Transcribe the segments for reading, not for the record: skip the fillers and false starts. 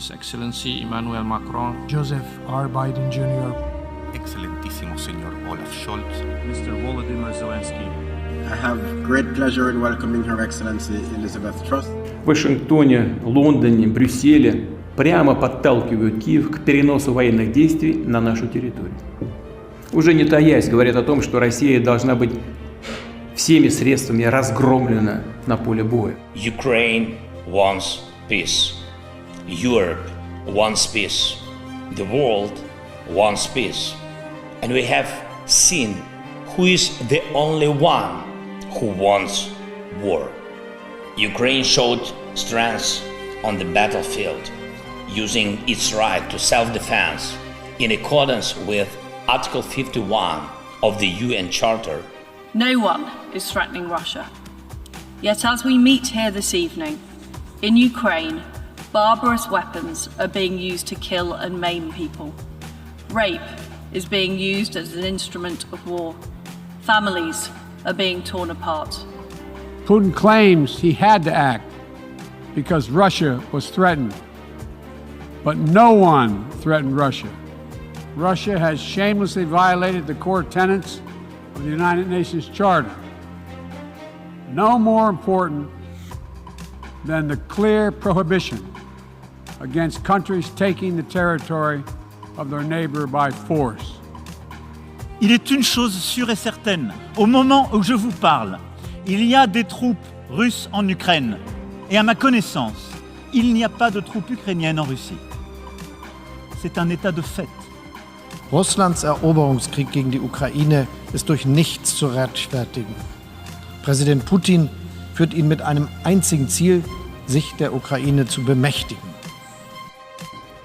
His Excellency Emmanuel Macron, Joseph R. Biden Jr., Excelentísimo señor Olaf Scholz, Mr. Volodymyr Zelensky. I have great pleasure in welcoming Her Excellency Elizabeth Truss. В Вашингтоне, Лондоне, Брюсселе прямо подталкивают Киев к переносу военных действий на нашу территорию. Уже не таясь, говорят о том, что Россия должна быть всеми средствами разгромлена на поле боя. Ukraine wants peace. Europe wants peace. The world wants peace. And we have seen who is the only one who wants war. Ukraine showed strength on the battlefield, using its right to self-defense in accordance with Article 51 of the UN Charter. No one is threatening Russia. Yet as we meet here this evening, in Ukraine, barbarous weapons are being used to kill and maim people. Rape is being used as an instrument of war. Families are being torn apart. Putin claims he had to act because Russia was threatened. But no one threatened Russia. Russia has shamelessly violated the core tenets of the United Nations Charter. No more important than the clear prohibition against countries taking the territory of their neighbor by force. Il est une chose sûre et certaine. Au moment où je vous parle, il y a des troupes russes en Ukraine. Et à ma connaissance, il n'y a pas de troupes ukrainiennes en Russie. C'est un état de fait. Russlands Eroberungskrieg gegen die Ukraine ist durch nichts zu rechtfertigen. Präsident Putin führt ihn mit einem einzigen Ziel, sich der Ukraine zu bemächtigen.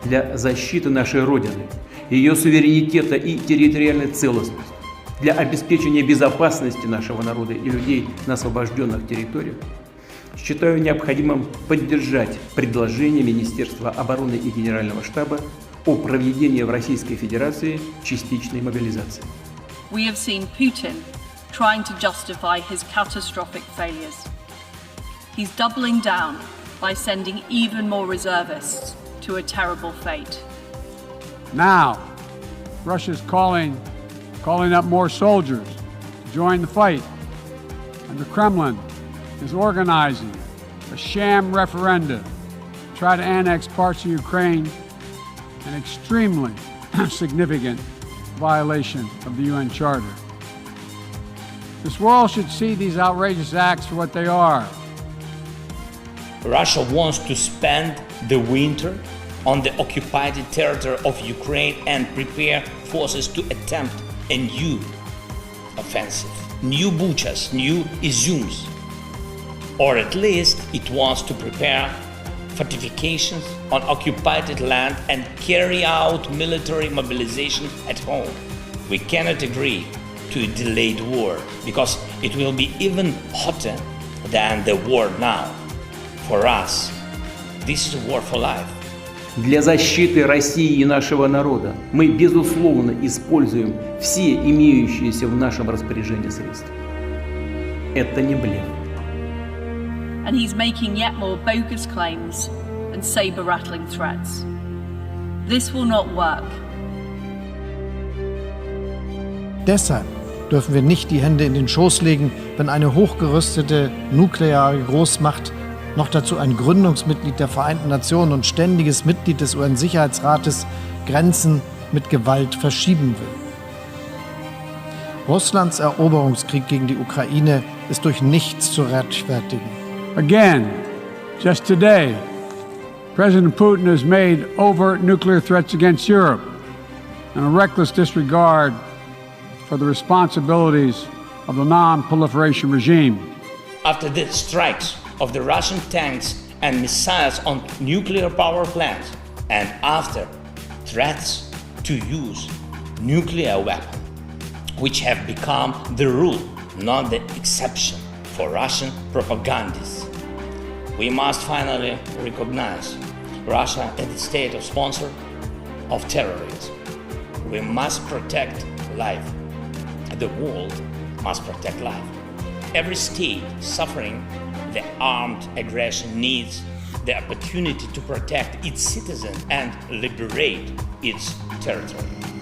Для защиты нашей Родины, ее суверенитета и территориальной целостности, для обеспечения безопасности нашего народа и людей на освобожденных территориях, считаю необходимым поддержать предложение Министерства обороны и Генерального штаба о проведении в Российской Федерации частичной мобилизации. We have seen Putin trying to justify his catastrophic failures. He's doubling down by sending even more reservists to a terrible fate. Now, Russia's calling up more soldiers to join the fight, and the Kremlin is organizing a sham referendum to try to annex parts of Ukraine, an extremely significant violation of the UN Charter. This world should see these outrageous acts for what they are. Russia wants to spend the winter on the occupied territory of Ukraine and prepare forces to attempt a new offensive, new Buchas, new Izums. Or at least it wants to prepare fortifications on occupied land and carry out military mobilization at home. We cannot agree to a delayed war because it will be even hotter than the war now. For us, this is a war for life. Для защиты России и нашего народа мы, безусловно, используем все имеющиеся в нашем распоряжении средства. Это не блеф. And he's making yet more bogus claims and saber-rattling threats. This will not work. Deshalb dürfen wir nicht die Hände in den Schoß legen, wenn eine hochgerüstete nukleare Großmacht, noch dazu ein Gründungsmitglied der Vereinten Nationen und ständiges Mitglied des UN-Sicherheitsrates, Grenzen mit Gewalt verschieben will. Russlands Eroberungskrieg gegen die Ukraine ist durch nichts zu rechtfertigen. Again, just today, President Putin has made overt nuclear threats against Europe and a reckless disregard for the responsibilities of the non-proliferation regime. After the strikes of the Russian tanks and missiles on nuclear power plants, and after threats to use nuclear weapons, which have become the rule, not the exception for Russian propagandists, we must finally recognize Russia as the state of sponsor of terrorism. We must protect life. The world must protect life. Every state suffering the armed aggression needs the opportunity to protect its citizens and liberate its territory.